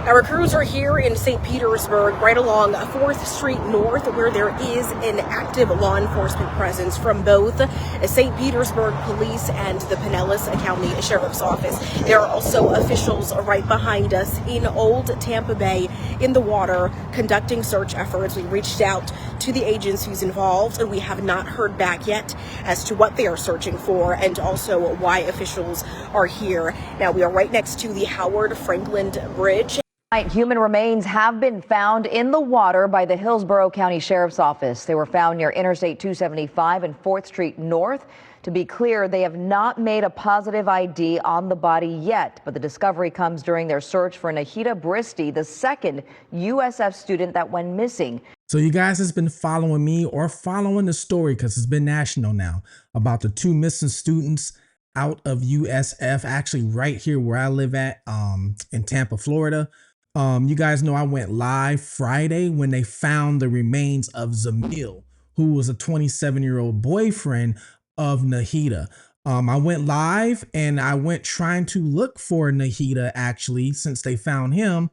Our crews are here in St. Petersburg, right along 4th Street North, where there is an active law enforcement presence from both St. Petersburg Police and the Pinellas County Sheriff's Office. There are also officials right behind us in Old Tampa Bay in the water conducting search efforts. We reached out to the agencies involved, and we have not heard back yet as to what they are searching for and also why officials are here. Now, we are right next to the Howard Franklin Bridge. Human remains have been found in the water by the Hillsborough County Sheriff's Office. They were found near Interstate 275 and 4th Street North. To be clear, they have not made a positive ID on the body yet, but the discovery comes during their search for Nahida Bristy, the second USF student that went missing. So you guys has been following me or following the story, because it's been national now, about the two missing students out of USF, actually right here where I live at in Tampa, Florida. You guys know I went live Friday when they found the remains of Zamil, who was a 27-year-old boyfriend of Nahida. I went live and I went trying to look for Nahida, actually, since they found him,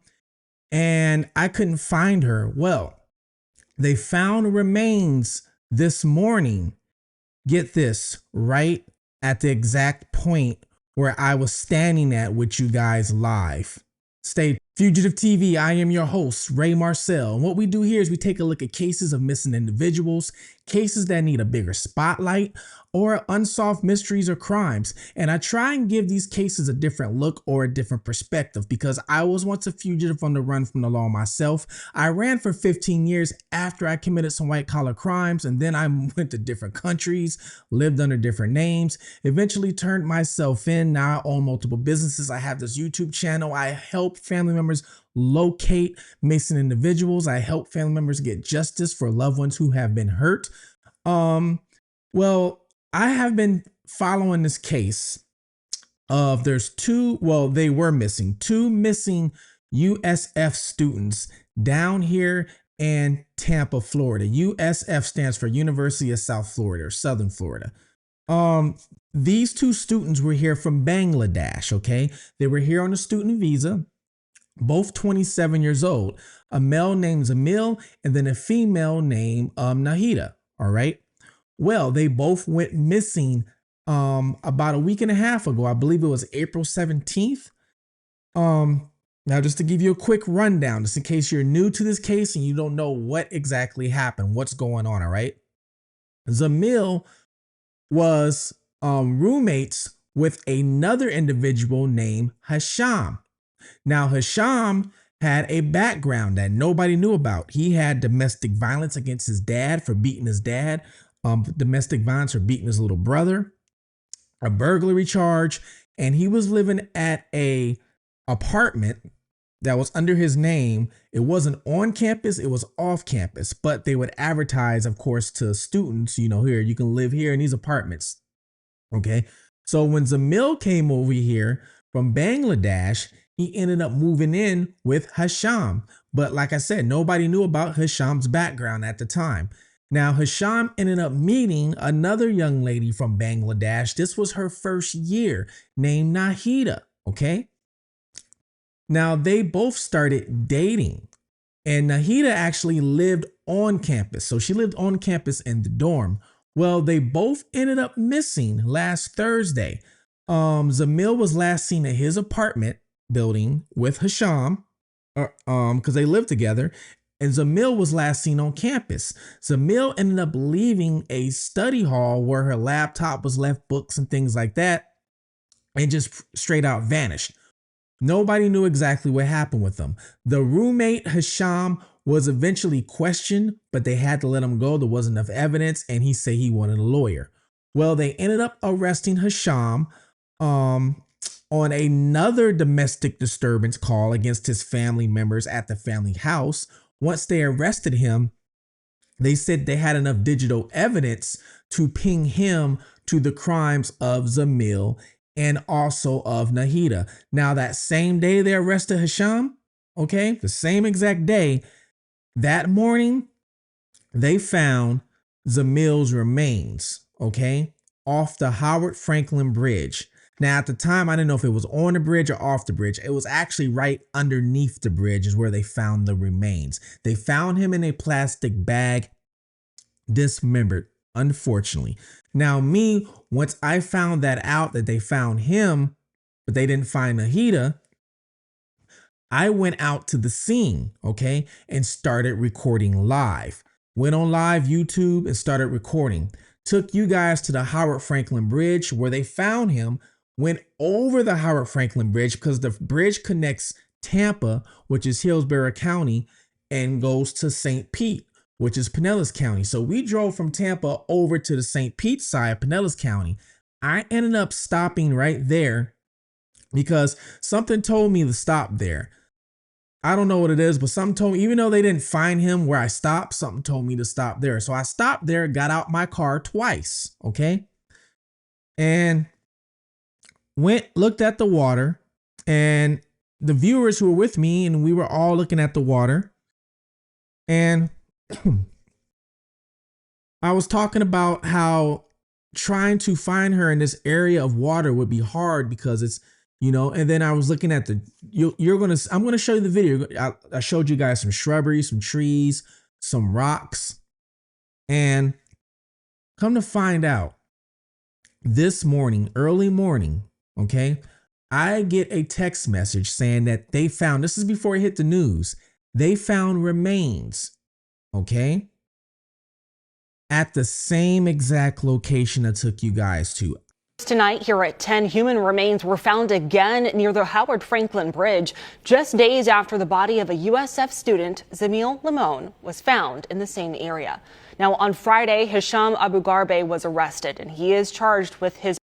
and I couldn't find her. Well, they found remains this morning. Get this, right at the exact point where I was standing at with you guys live. Stay Fugitive TV. I am your host, Ray Marcel. And what we do here is we take a look at cases of missing individuals, cases that need a bigger spotlight, or unsolved mysteries or crimes. And I try and give these cases a different look or a different perspective, because I was once a fugitive on the run from the law myself. I ran for 15 years after I committed some white collar crimes, and then I went to different countries, lived under different names, eventually turned myself in. Now I own multiple businesses. I have this YouTube channel. I help family members locate missing individuals. I help family members get justice for loved ones who have been hurt. Well, I have been following this case of they were missing two missing USF students down here in Tampa, Florida. USF stands for University of South Florida or Southern Florida. These two students were here from Bangladesh, okay? They were here on a student visa, both 27 years old, a male named Zamil and then a female named Nahida, all right? Well, they both went missing about a week and a half ago. I believe it was April 17th. Now, just to give you a quick rundown, just in case you're new to this case and you don't know what exactly happened, what's going on, all right? Zamil was roommates with another individual named Hisham. Now, Hisham had a background that nobody knew about. He had domestic violence against his dad for beating his dad, domestic violence for beating his little brother, a burglary charge, and he was living at a apartment that was under his name. It wasn't on campus, it was off campus, but they would advertise, of course, to students, here, you can live here in these apartments. Okay. So when Zamil came over here from Bangladesh, he ended up moving in with Hisham. But like I said, nobody knew about Hisham's background at the time. Now, Hisham ended up meeting another young lady from Bangladesh. This was her first year, named Nahida, okay? Now, they both started dating, and Nahida actually lived on campus. So she lived on campus in the dorm. Well, they both ended up missing last Thursday. Zamil was last seen at his apartment building with Hisham, because they lived together. And Zamil was last seen on campus. Zamil ended up leaving a study hall where her laptop was left, books and things like that, and just straight out vanished. Nobody knew exactly what happened with them. The roommate, Hisham, was eventually questioned, but they had to let him go. There wasn't enough evidence, and he said he wanted a lawyer. Well, they ended up arresting Hisham on another domestic disturbance call against his family members at the family house. Once they arrested him, they said they had enough digital evidence to ping him to the crimes of Zamil and also of Nahida. Now, that same day they arrested Hisham, okay, the same exact day, that morning, they found Zamil's remains, okay, off the Howard Franklin Bridge. Now, at the time, I didn't know if it was on the bridge or off the bridge. It was actually right underneath the bridge is where they found the remains. They found him in a plastic bag, dismembered, unfortunately. Now, me, once I found that out that they found him, but they didn't find Nahida, I went out to the scene, okay, and started recording live. Went on live YouTube and started recording. Took you guys to the Howard Franklin Bridge where they found him. Went over the Howard Franklin Bridge because the bridge connects Tampa, which is Hillsborough County, and goes to St. Pete, which is Pinellas County. So we drove from Tampa over to the St. Pete side, Pinellas County. I ended up stopping right there because something told me to stop there. I don't know what it is, but something told me, even though they didn't find him where I stopped, something told me to stop there. So I stopped there, got out my car twice, okay? And looked at the water, and the viewers who were with me, and we were all looking at the water. And I was talking about how trying to find her in this area of water would be hard because it's, you know, and then I was looking at I'm going to show you the video. I showed you guys some shrubbery, some trees, some rocks, and come to find out this morning, early morning, okay, I get a text message saying that they found, this is before it hit the news, they found remains, okay, at the same exact location I took you guys to. Tonight here at 10, human remains were found again near the Howard Franklin Bridge, just days after the body of a USF student, Zamil Limon, was found in the same area. Now, on Friday, Hisham Abu Garbe was arrested, and he is charged with his.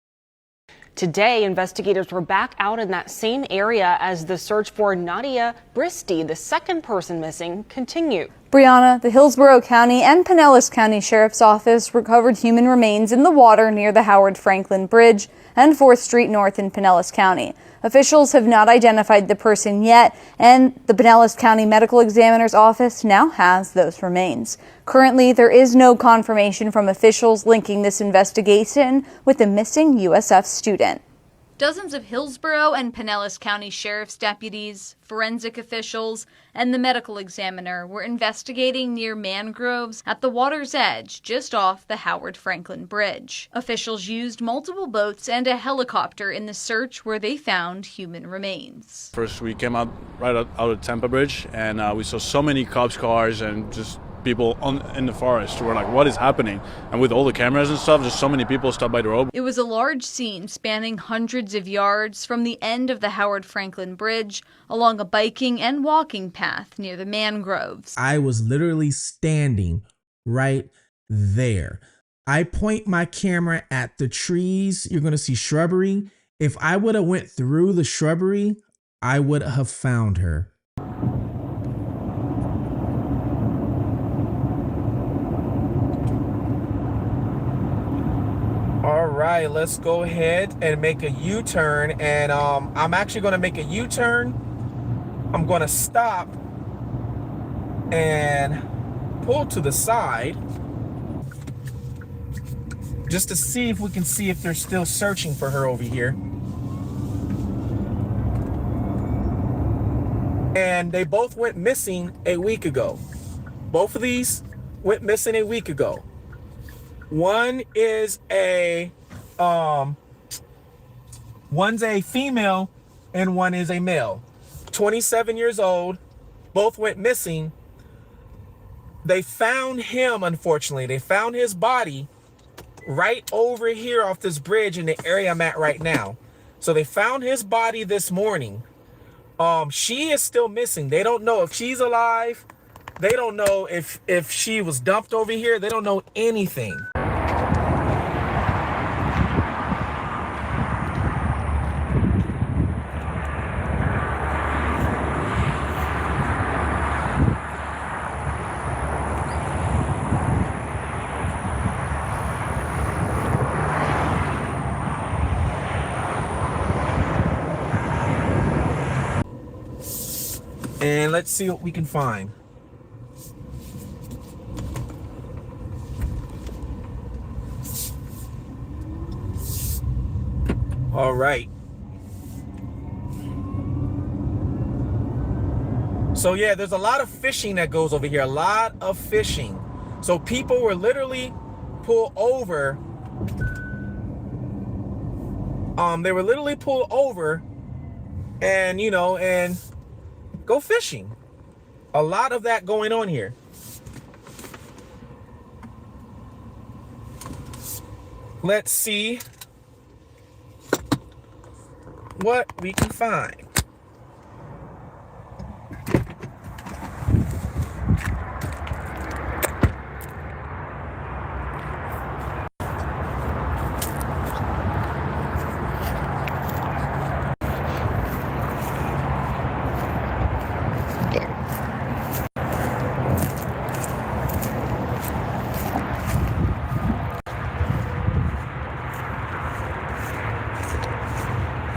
Today, investigators were back out in that same area as the search for Nahida Bristy, the second person missing, continued. Brianna, the Hillsborough County and Pinellas County Sheriff's Office recovered human remains in the water near the Howard Franklin Bridge and 4th Street North in Pinellas County. Officials have not identified the person yet, and the Pinellas County Medical Examiner's Office now has those remains. Currently, there is no confirmation from officials linking this investigation with the missing USF student. Dozens of Hillsborough and Pinellas County Sheriff's deputies, forensic officials, and the medical examiner were investigating near mangroves at the water's edge just off the Howard Franklin Bridge. Officials used multiple boats and a helicopter in the search where they found human remains. First, we came out out of Tampa Bridge, and we saw so many cops' cars and just people in the forest. We're like, what is happening? And with all the cameras and stuff, just so many people stopped by the road. It was a large scene spanning hundreds of yards from the end of the Howard Franklin Bridge along a biking and walking path near the mangroves. I was literally standing right there. I point my camera at the trees. You're going to see shrubbery. If I would have went through the shrubbery, I would have found her. All right, let's go ahead and make a U-turn. And I'm actually going to make a U-turn. I'm going to stop and pull to the side just to see if we can see if they're still searching for her over here. And they both went missing a week ago. Both of these went missing a week ago. One is one's a female and one is a male. 27 years old, both went missing. They found him, unfortunately. They found his body right over here off this bridge in the area I'm at right now. So they found his body this morning. She is still missing. They don't know if she's alive. They don't know if she was dumped over here. They don't know anything. And let's see what we can find. All right. So yeah, there's a lot of fishing that goes over here, a lot of fishing. So people were literally pulled over. They were literally pulled over and, you know, and go fishing. A lot of that going on here. Let's see what we can find.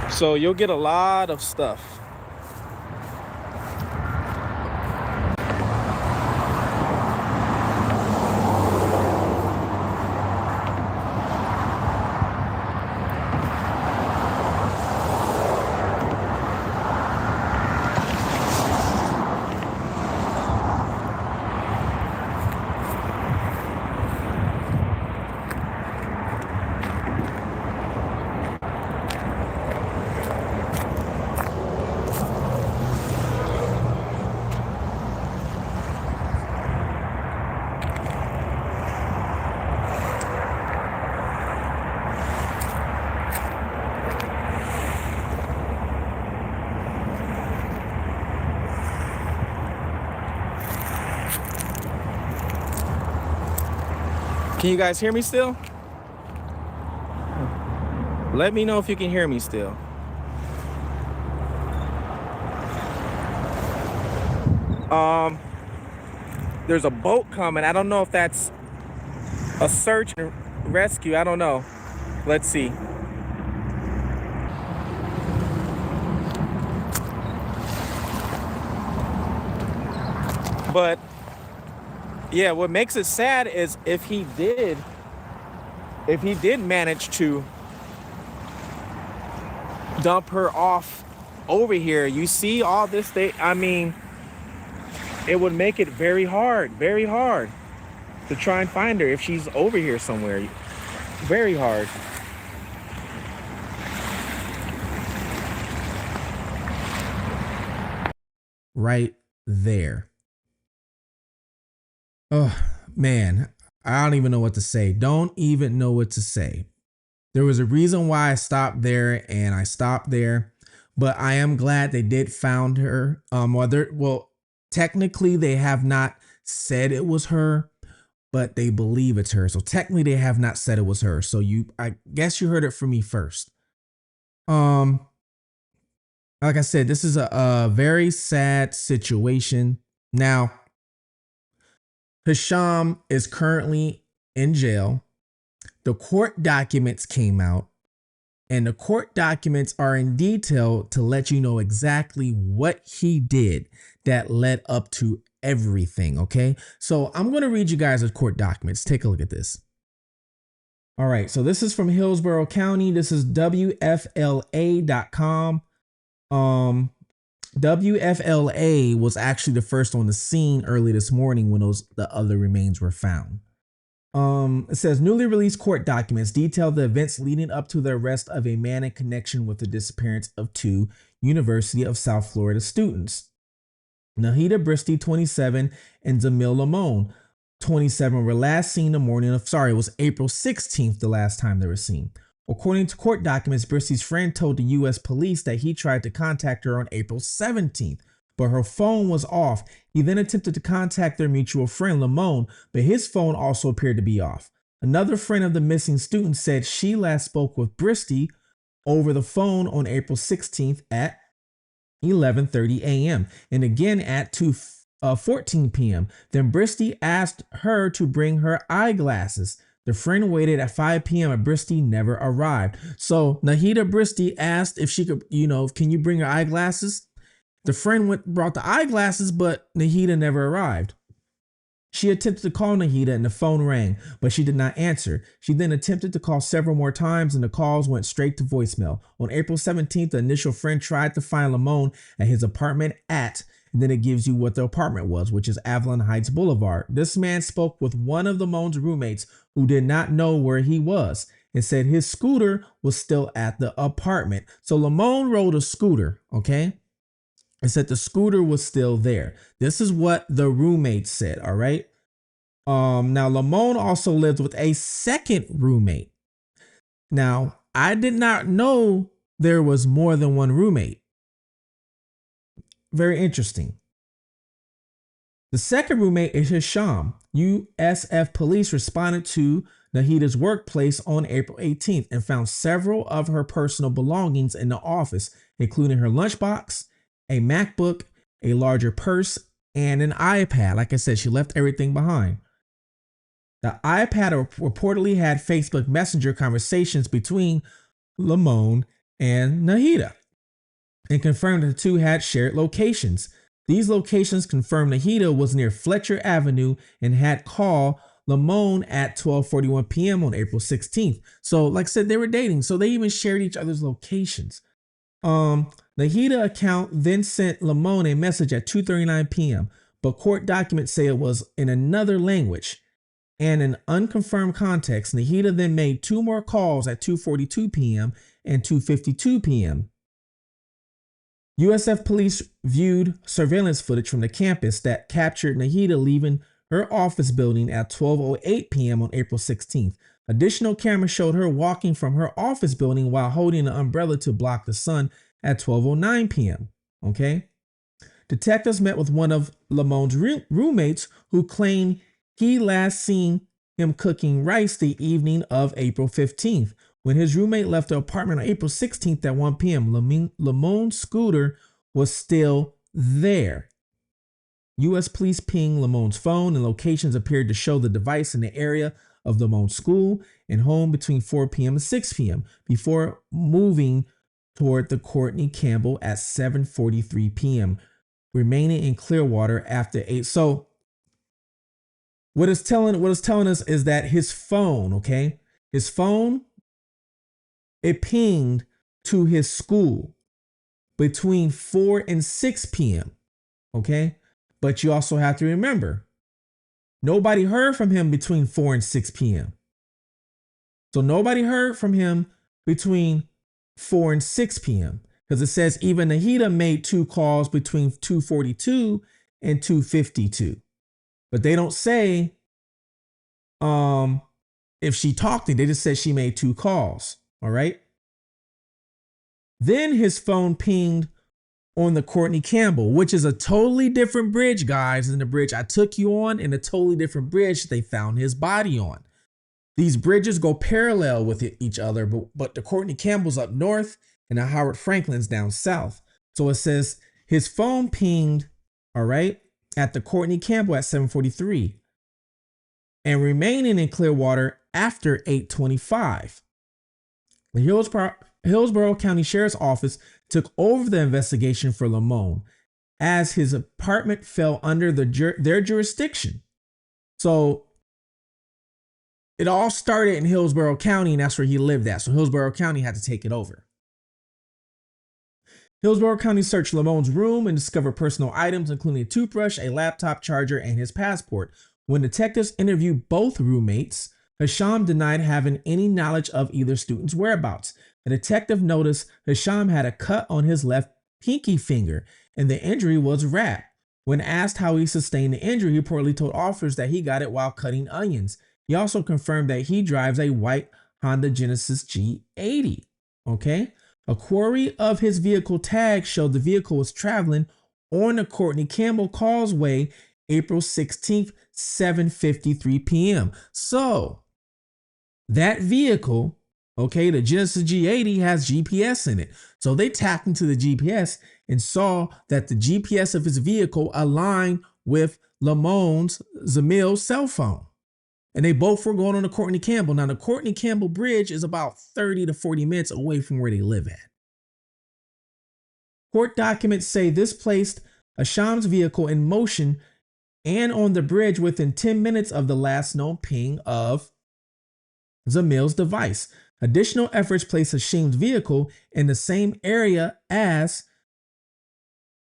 So you'll get a lot of stuff. Can you guys hear me still? Let me know if you can hear me still. There's a boat coming. I don't know if that's a search and rescue. I don't know. Let's see. But yeah, what makes it sad is if he did manage to dump her off over here, you see all this thing, I mean, it would make it very hard to try and find her if she's over here somewhere. Very hard. Right there. Oh, man, I don't even know what to say. Don't even know what to say. There was a reason why I stopped there, and I stopped there, but I am glad they did found her. Well, technically they have not said it was her, but they believe it's her. So technically they have not said it was her. So I guess you heard it from me first. Like I said, this is a very sad situation. Now, Hisham is currently in jail. The court documents came out, and the court documents are in detail to let you know exactly what he did that led up to everything, okay? So I'm going to read you guys the court documents. Take a look at this. All right, so this is from Hillsborough County. This is WFLA.com. WFLA was actually the first on the scene early this morning when the other remains were found. It says newly released court documents detail the events leading up to the arrest of a man in connection with the disappearance of two University of South Florida students. Nahida Bristy, 27, and Zamil Limon, 27, were last seen the morning of, it was April 16th, the last time they were seen. According to court documents, Bristy's friend told the U.S. police that he tried to contact her on April 17th, but her phone was off. He then attempted to contact their mutual friend, Limon, but his phone also appeared to be off. Another friend of the missing student said she last spoke with Bristy over the phone on April 16th at 11:30 a.m. and again at 2:14 p.m. Then Bristy asked her to bring her eyeglasses. The friend waited at 5 p.m. and Bristy never arrived. So Nahida Bristy asked if she could, can you bring her eyeglasses? The friend brought the eyeglasses, but Nahida never arrived. She attempted to call Nahida and the phone rang, but she did not answer. She then attempted to call several more times and the calls went straight to voicemail. On April 17th, the initial friend tried to find Limon at his apartment and then it gives you what the apartment was, which is Avalon Heights Boulevard. This man spoke with one of Limon's roommates who did not know where he was and said his scooter was still at the apartment. So Limon rode a scooter, okay? And said the scooter was still there. This is what the roommate said, all right? Now Limon also lived with a second roommate. Now, I did not know there was more than one roommate. Very interesting. The second roommate is Hisham. USF police responded to Nahida's workplace on April 18th and found several of her personal belongings in the office, including her lunchbox, a MacBook, a larger purse, and an iPad. Like I said, she left everything behind. The iPad reportedly had Facebook Messenger conversations between Limon and Nahida and confirmed that the two had shared locations. These locations confirmed Nahida was near Fletcher Avenue and had called Limon at 12:41 p.m. on April 16th. So, like I said, they were dating, so they even shared each other's locations. Nahida account then sent Limon a message at 2:39 p.m., but court documents say it was in another language. And in unconfirmed context, Nahida then made two more calls at 2:42 p.m. and 2:52 p.m. USF police viewed surveillance footage from the campus that captured Nahida leaving her office building at 12:08 p.m. on April 16th. Additional cameras showed her walking from her office building while holding an umbrella to block the sun at 12:09 p.m. Okay. Detectives met with one of Limon's roommates who claimed he last seen him cooking rice the evening of April 15th. When his roommate left the apartment on April 16th at 1 p.m., Limon's scooter was still there. U.S. police pinged Limon's phone and locations appeared to show the device in the area of Limon's school and home between 4 p.m. and 6 p.m. before moving toward the Courtney Campbell at 7:43 p.m., remaining in Clearwater after 8. So what it's telling us is that his phone, okay, his phone, it pinged to his school between 4 and 6 p.m. Okay. But you also have to remember, nobody heard from him between 4 and 6 p.m. So nobody heard from him between 4 and 6 p.m. because it says even Nahida made two calls between 2:42 and 2:52. But they don't say if she talked to him. They just said she made two calls. All right. Then his phone pinged on the Courtney Campbell, which is a totally different bridge, guys, than the bridge I took you on, and a totally different bridge they found his body on. These bridges go parallel with each other, but the Courtney Campbell's up north and the Howard Franklin's down south. So it says his phone pinged, all right, at the Courtney Campbell at 7:43 and remaining in Clearwater after 8:25. The Hillsborough County Sheriff's Office took over the investigation for Limon as his apartment fell under their jurisdiction. So it all started in Hillsborough County, and that's where he lived at. So Hillsborough County had to take it over. Hillsborough County searched Limon's room and discovered personal items, including a toothbrush, a laptop charger, and his passport. When detectives interviewed both roommates, Hisham denied having any knowledge of either student's whereabouts. A detective noticed Hisham had a cut on his left pinky finger, and the injury was wrapped. When asked how he sustained the injury, he reportedly told officers that he got it while cutting onions. He also confirmed that he drives a white Honda Genesis G80. Okay. A query of his vehicle tag showed the vehicle was traveling on the Courtney Campbell Causeway April 16th, 7:53 p.m. So that vehicle, okay, the Genesis G80 has GPS in it. So they tapped into the GPS and saw that the GPS of his vehicle aligned with Limon's Zamil's cell phone. And they both were going on the Courtney Campbell. Now, the Courtney Campbell Bridge is about 30 to 40 minutes away from where they live at. Court documents say this placed Hisham's vehicle in motion and on the bridge within 10 minutes of the last known ping of Zamil's device. Additional efforts placed Hashim's vehicle in the same area as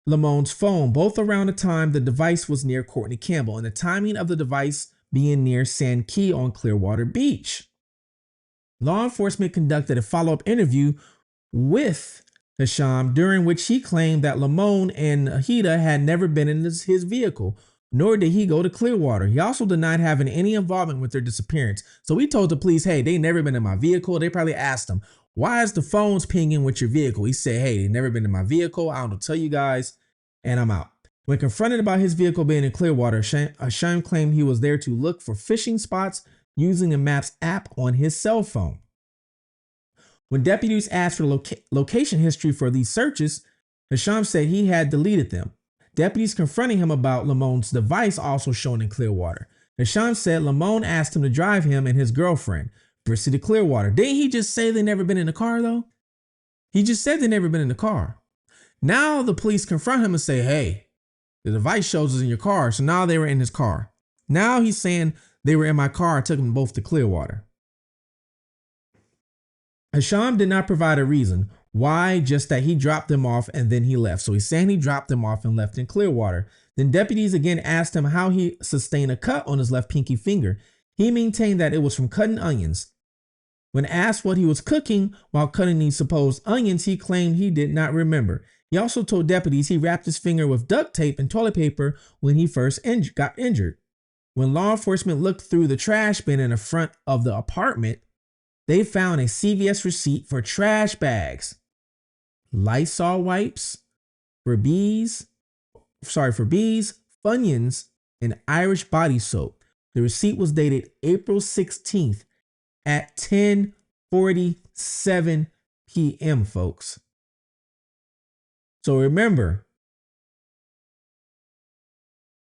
Limon's phone, both around the time the device was near Courtney Campbell and the timing of the device being near Sand Key on Clearwater Beach. Law enforcement conducted a follow-up interview with Hashim, during which he claimed that Limon and Nahida had never been in his vehicle, nor did he go to Clearwater. He also denied having any involvement with their disappearance. So he told the police, hey, they never been in my vehicle. They probably asked him, why is the phones pinging with your vehicle? He said, hey, they never been in my vehicle. I don't tell you guys, and I'm out. When confronted about his vehicle being in Clearwater, Hashim claimed he was there to look for fishing spots using the Maps app on his cell phone. When deputies asked for location history for these searches, Hashim said he had deleted them. Deputies confronting him about Limon's device also shown in Clearwater. Hashim said Limon asked him to drive him and his girlfriend, Bristy, to Clearwater. Didn't he just say they never been in the car though? He just said they never been in the car. Now the police confront him and say, hey, the device shows us in your car. So now they were in his car. Now he's saying they were in my car. I took them both to Clearwater. Hashim did not provide a reason why, just that he dropped them off and then he left. So he's saying he dropped them off and left in Clearwater. Then deputies again asked him how he sustained a cut on his left pinky finger. He maintained that it was from cutting onions. When asked what he was cooking while cutting these supposed onions, he claimed he did not remember. He also told deputies he wrapped his finger with duct tape and toilet paper when he first got injured. When law enforcement looked through the trash bin in the front of the apartment, they found a CVS receipt for trash bags, Lysol wipes, for bees, Funyuns, and Irish body soap. The receipt was dated April 16th at 10:47 p.m., folks. So remember,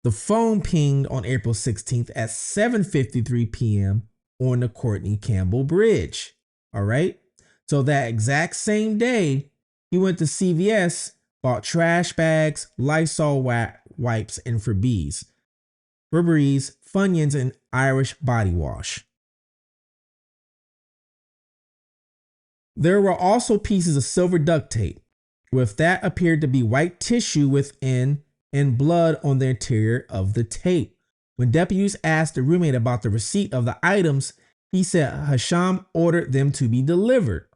the phone pinged on April 16th at 7:53 p.m. on the Courtney Campbell Bridge. All right. So that exact same day, he went to CVS, bought trash bags, Lysol wipes, and Febreze, Funyuns, and Irish body wash. There were also pieces of silver duct tape, with that appeared to be white tissue within and blood on the interior of the tape. When deputies asked the roommate about the receipt of the items, he said Hashim ordered them to be delivered.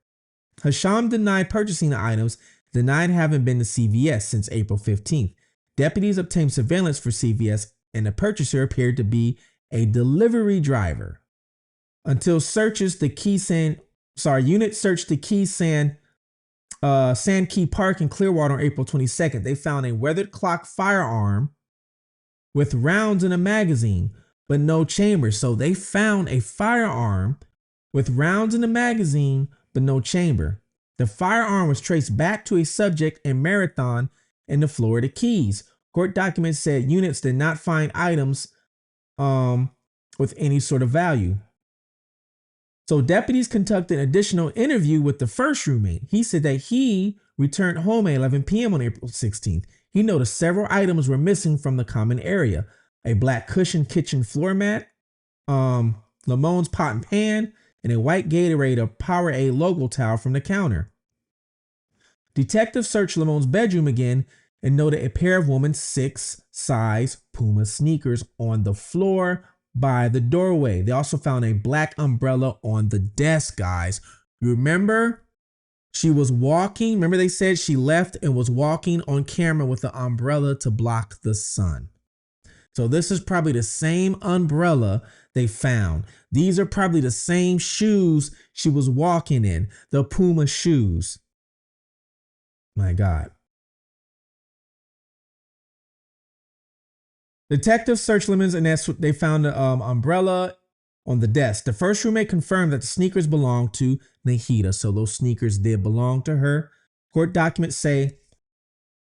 Hashim denied purchasing the items, denied having been to CVS since April 15th. Deputies obtained surveillance for CVS, and the purchaser appeared to be a delivery driver. Until unit searched the Sand Key Park in Clearwater on April 22nd. They found a weathered clock firearm with rounds in a magazine, but no chamber. So they found a firearm with rounds in the magazine, but no chamber. The firearm was traced back to a subject in Marathon in the Florida Keys. Court documents said units did not find items with any sort of value. So deputies conducted an additional interview with the first roommate. He said that he returned home at 11 p.m. on April 16th. He noticed several items were missing from the common area: a black cushioned kitchen floor mat, Limon's pot and pan, and a white Gatorade or Powerade logo towel from the counter. Detectives searched Limon's bedroom again and noted a pair of women's 6-size Puma sneakers on the floor by the doorway. They also found a black umbrella on the desk, guys. You remember? She was walking. Remember they said she left and was walking on camera with the umbrella to block the sun. So this is probably the same umbrella they found. These are probably the same shoes she was walking in, the Puma shoes. My God. Detectives searched Limon's and they found the umbrella on the desk. The first roommate confirmed that the sneakers belonged to Nahida, so those sneakers did belong to her. Court documents say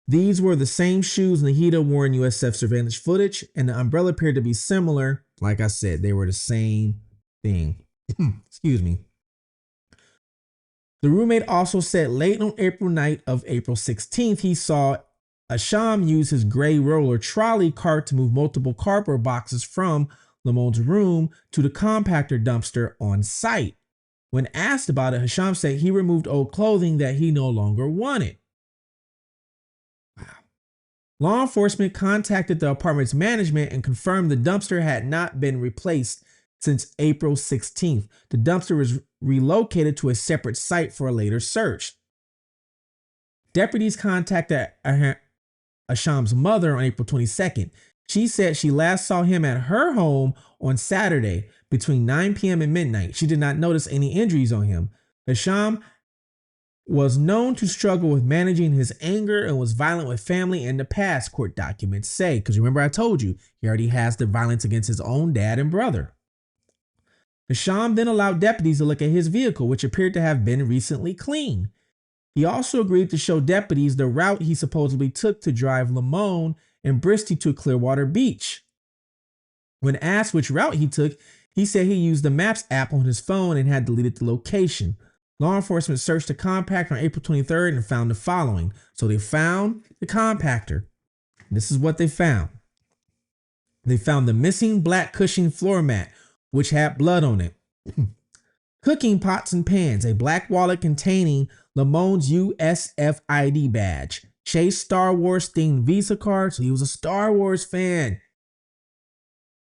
these were the same shoes Nahida wore in USF surveillance footage, and the umbrella appeared to be similar. Like I said, they were the same thing. Excuse me. The roommate also said late on April night of April 16th, he saw Asham used his gray roller trolley cart to move multiple cardboard boxes from Limon's room to the compactor dumpster on site. When asked about it, Hasham said he removed old clothing that he no longer wanted. Wow. Law enforcement contacted the apartment's management and confirmed the dumpster had not been replaced since April 16th. The dumpster was relocated to a separate site for a later search. Deputies contacted Asham's mother on April 22nd. She said she last saw him at her home on Saturday between 9 p.m. and midnight. She did not notice any injuries on him. Asham was known to struggle with managing his anger and was violent with family in the past, court documents say. Because remember, I told you, he already has the violence against his own dad and brother. Asham then allowed deputies to look at his vehicle, which appeared to have been recently cleaned. He also agreed to show deputies the route he supposedly took to drive Limon and Bristy to Clearwater Beach. When asked which route he took, he said he used the Maps app on his phone and had deleted the location. Law enforcement searched the compactor on April 23rd and found the following. So they found the compactor. This is what they found. They found the missing black cushion floor mat, which had blood on it. Cooking pots and pans, a black wallet containing Limon's USF ID badge, Chase Star Wars themed Visa card, so he was a Star Wars fan,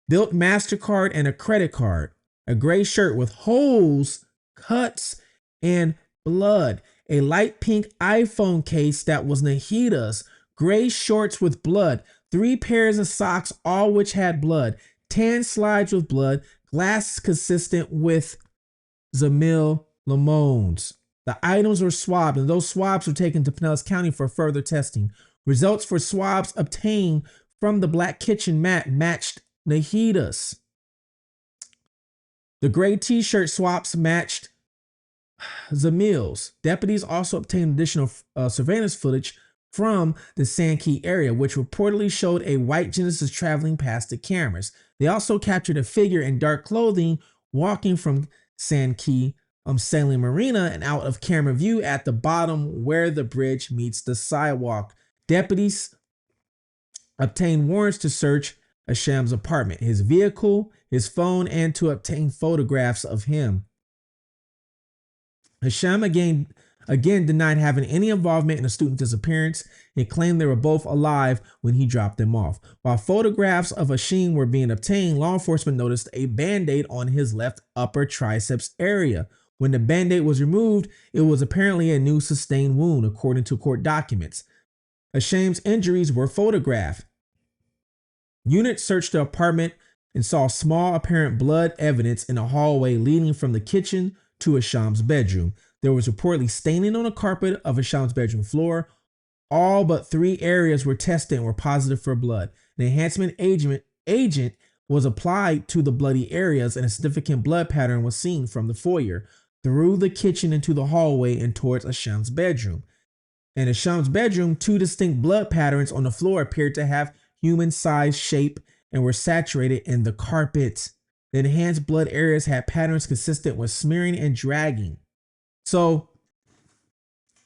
built MasterCard and a credit card, a gray shirt with holes, cuts, and blood, a light pink iPhone case that was Nahida's, gray shorts with blood, 3 pairs of socks, all which had blood, tan slides with blood, glasses consistent with Zamil Limon's. The items were swabbed, and those swabs were taken to Pinellas County for further testing. Results for swabs obtained from the black kitchen mat matched Nahida's. The gray t-shirt swaps matched Zamil's. Deputies also obtained additional surveillance footage from the Sand Key area, which reportedly showed a white Genesis traveling past the cameras. They also captured a figure in dark clothing walking from Sand Key, Sailing Marina, and out of camera view at the bottom where the bridge meets the sidewalk. Deputies obtained warrants to search Asham's apartment, his vehicle, his phone, and to obtain photographs of him. Asham again denied having any involvement in the student's disappearance. He claimed they were both alive when he dropped them off. While photographs of Asham were being obtained, law enforcement noticed a band-aid on his left upper triceps area. When the band-aid was removed, it was apparently a new sustained wound, according to court documents. Asham's injuries were photographed. Units searched the apartment and saw small apparent blood evidence in a hallway leading from the kitchen to Asham's bedroom. There was reportedly staining on the carpet of Asham's bedroom floor. All but 3 areas were tested and were positive for blood. An enhancement agent was applied to the bloody areas, and a significant blood pattern was seen from the foyer through the kitchen into the hallway and towards Asham's bedroom. In Asham's bedroom, 2 distinct blood patterns on the floor appeared to have human-sized shape and were saturated in the carpet. The enhanced blood areas had patterns consistent with smearing and dragging. So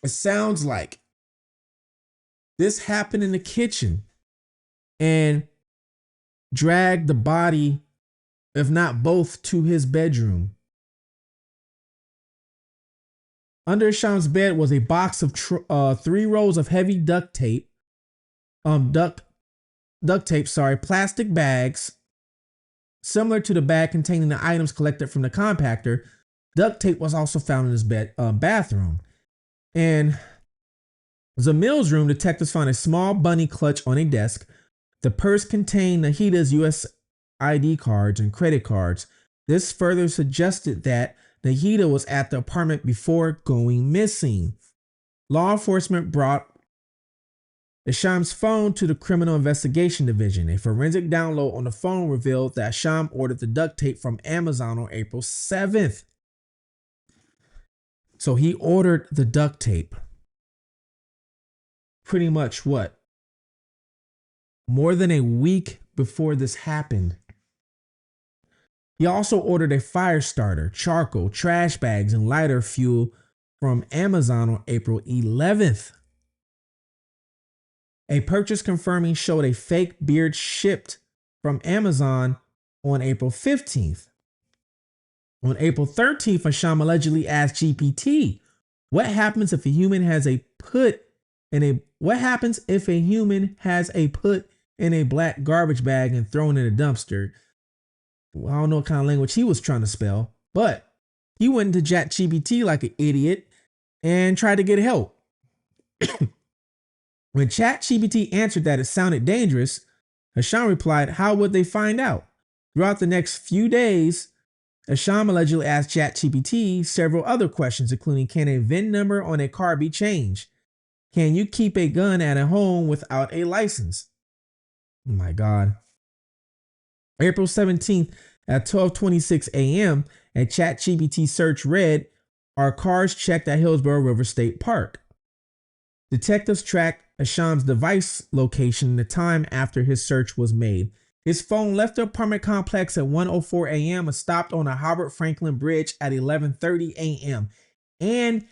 it sounds like this happened in the kitchen and dragged the body, if not both, to his bedroom. Under Asham's bed was a box of 3 rolls of heavy duct tape, plastic bags, similar to the bag containing the items collected from the compactor. Duct tape was also found in his bathroom. In Zamil's room, detectives found a small bunny clutch on a desk. The purse contained Nahida's US ID cards and credit cards. This further suggested that Nahida was at the apartment before going missing. Law enforcement brought Asham's phone to the Criminal Investigation Division. A forensic download on the phone revealed that Asham ordered the duct tape from Amazon on April 7th. So he ordered the duct tape. Pretty much what? More than a week before this happened. He also ordered a fire starter, charcoal, trash bags, and lighter fuel from Amazon on April 11th. A purchase confirming showed a fake beard shipped from Amazon on April 15th. On April 13th, Hisham allegedly asked GPT, what happens if a human has a put in a black garbage bag and thrown in a dumpster? Well, I don't know what kind of language he was trying to spell, but he went into ChatGPT like an idiot and tried to get help. When ChatGPT answered that it sounded dangerous, Hisham replied, how would they find out? Throughout the next few days, Hisham allegedly asked ChatGPT several other questions, including, can a VIN number on a car be changed? Can you keep a gun at a home without a license? Oh my God. April 17th at 12:26 a.m., a ChatGPT search read, are cars checked at Hillsborough River State Park? Detectives tracked Hisham's device location and the time after his search was made. His phone left the apartment complex at 1:04 a.m. and stopped on the Howard Franklin Bridge at 11:30 a.m. And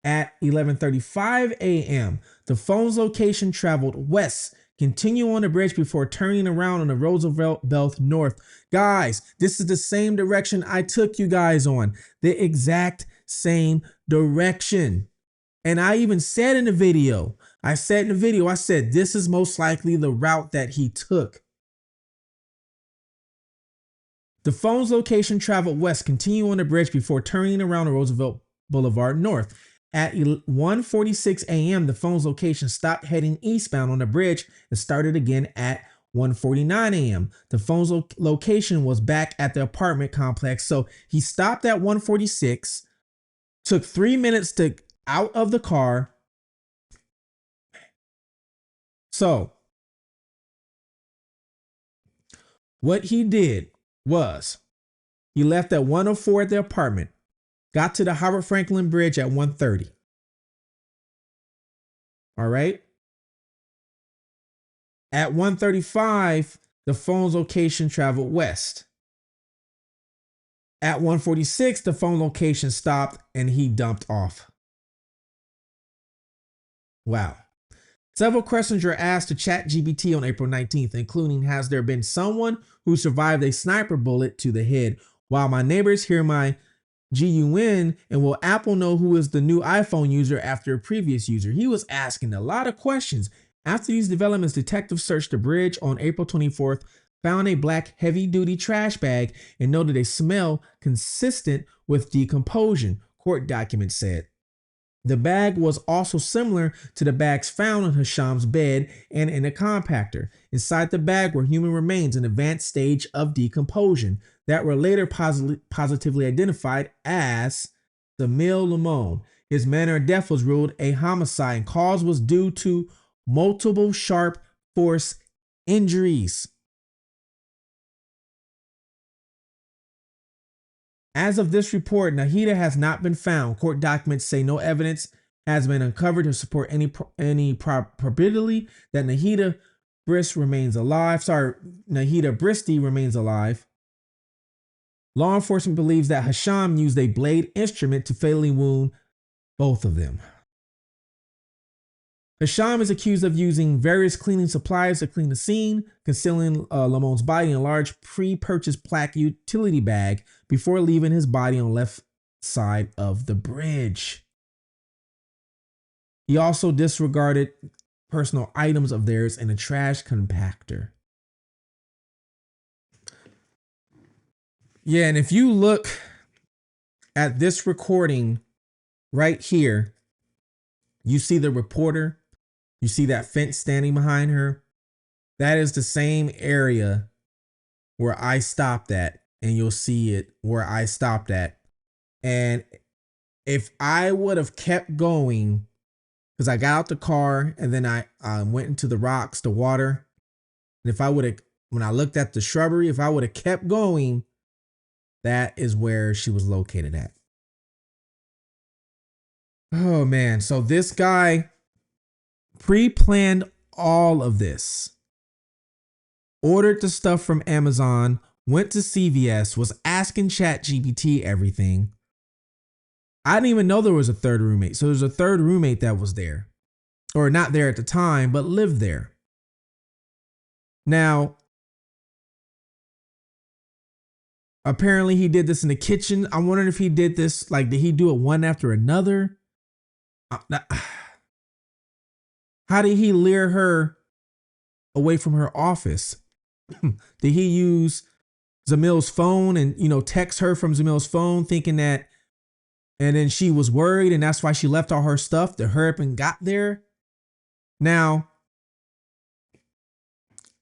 at 11:35 a.m., the phone's location traveled west, continue on the bridge before turning around on the Roosevelt Belt North. Guys, this is the same direction I took you guys on. The exact same direction. And I even said in the video, I said this is most likely the route that he took. The phone's location traveled west, continue on the bridge before turning around on Roosevelt Boulevard North. At 1:46 a.m., the phone's location stopped heading eastbound on the bridge and started again at 1:49 a.m. The phone's location was back at the apartment complex. So he stopped at 1:46, took 3 minutes to out of the car. So what he did was he left at 1:04 at the apartment, got to the Howard Franklin Bridge at 1:30. All right. At 1:35, the phone's location traveled west. At 1:46, the phone location stopped and he dumped off. Wow. Several questions were asked to ChatGPT on April 19th, including, has there been someone who survived a sniper bullet to the head? While my neighbors hear my GUN, and will Apple know who is the new iPhone user after a previous user? He was asking a lot of questions. After these developments, detectives searched the bridge on April 24th, found a black heavy-duty trash bag, and noted a smell consistent with decomposition, court documents said. The bag was also similar to the bags found on Hisham's bed and in a compactor. Inside the bag were human remains in advanced stage of decomposition that were later positively identified as Zamil Limon. His manner of death was ruled a homicide and cause was due to multiple sharp force injuries. As of this report, Nahida has not been found. Court documents say no evidence has been uncovered to support any probability that Nahida Bristy remains alive. Law enforcement believes that Hisham used a blade instrument to fatally wound both of them. Hisham is accused of using various cleaning supplies to clean the scene, concealing Limon's body in a large pre-purchased black utility bag before leaving his body on the left side of the bridge. He also disregarded personal items of theirs in a trash compactor. Yeah, and if you look at this recording right here, you see the reporter. You see that fence standing behind her? That is the same area where I stopped at, and you'll see it where I stopped at. And if I would have kept going, because I got out the car and then I went into the rocks, the water. And if I would have, when I looked at the shrubbery, if I would have kept going, that is where she was located at. Oh man, so this guy pre-planned all of this, ordered the stuff from Amazon, went to CVS, was asking ChatGPT everything. I didn't even know there was a third roommate. So there's a third roommate that was there. or not there at the time, but lived there. Now, apparently he did this in the kitchen. I'm wondering if he did this, like, did he do it one after another? How did he lure her away from her office? Did he use Zamil's phone and, text her from Zamil's phone thinking that, and then she was worried and that's why she left all her stuff to hurry up and got there? Now,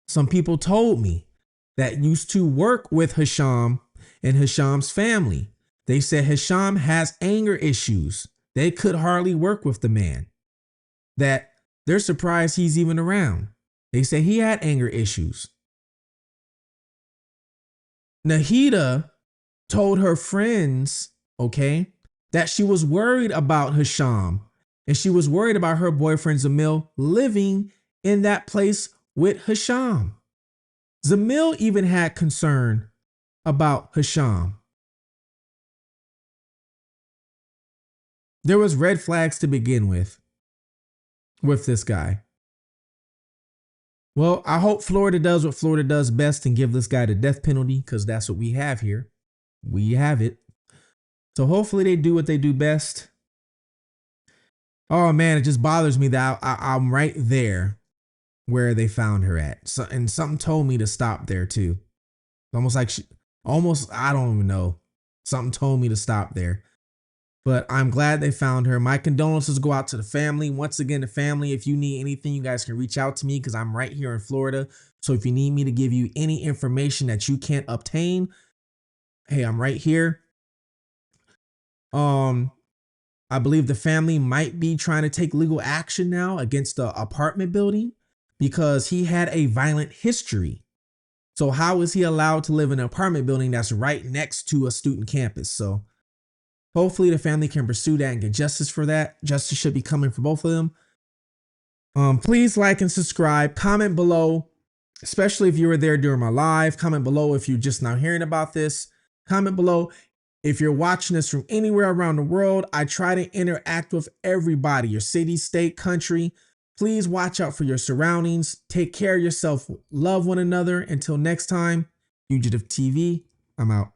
some people told me that used to work with Hisham and Hisham's family. They said Hisham has anger issues. They could hardly work with the man. That they're surprised he's even around. They say he had anger issues. Nahida told her friends, that she was worried about Hisham and she was worried about her boyfriend Zamil living in that place with Hisham. Zamil even had concern about Hisham. There was red flags to begin with this guy. Well, I hope Florida does what Florida does best and give this guy the death penalty, because that's what we have here. We have it. So hopefully they do what they do best. Oh man, it just bothers me that I'm right there where they found her at. So, and something told me to stop there too. Almost like I don't even know. Something told me to stop there. But I'm glad they found her. My condolences go out to the family. Once again, the family, if you need anything, you guys can reach out to me because I'm right here in Florida. So if you need me to give you any information that you can't obtain, hey, I'm right here. I believe the family might be trying to take legal action now against the apartment building because he had a violent history. So how is he allowed to live in an apartment building that's right next to a student campus? So hopefully the family can pursue that and get justice for that. Justice should be coming for both of them. Please like and subscribe. Comment below, especially if you were there during my live. Comment below if you're just now hearing about this. Comment below if you're watching this from anywhere around the world. I try to interact with everybody, your city, state, country. Please watch out for your surroundings. Take care of yourself. Love one another. Until next time, Fugitive TV, I'm out.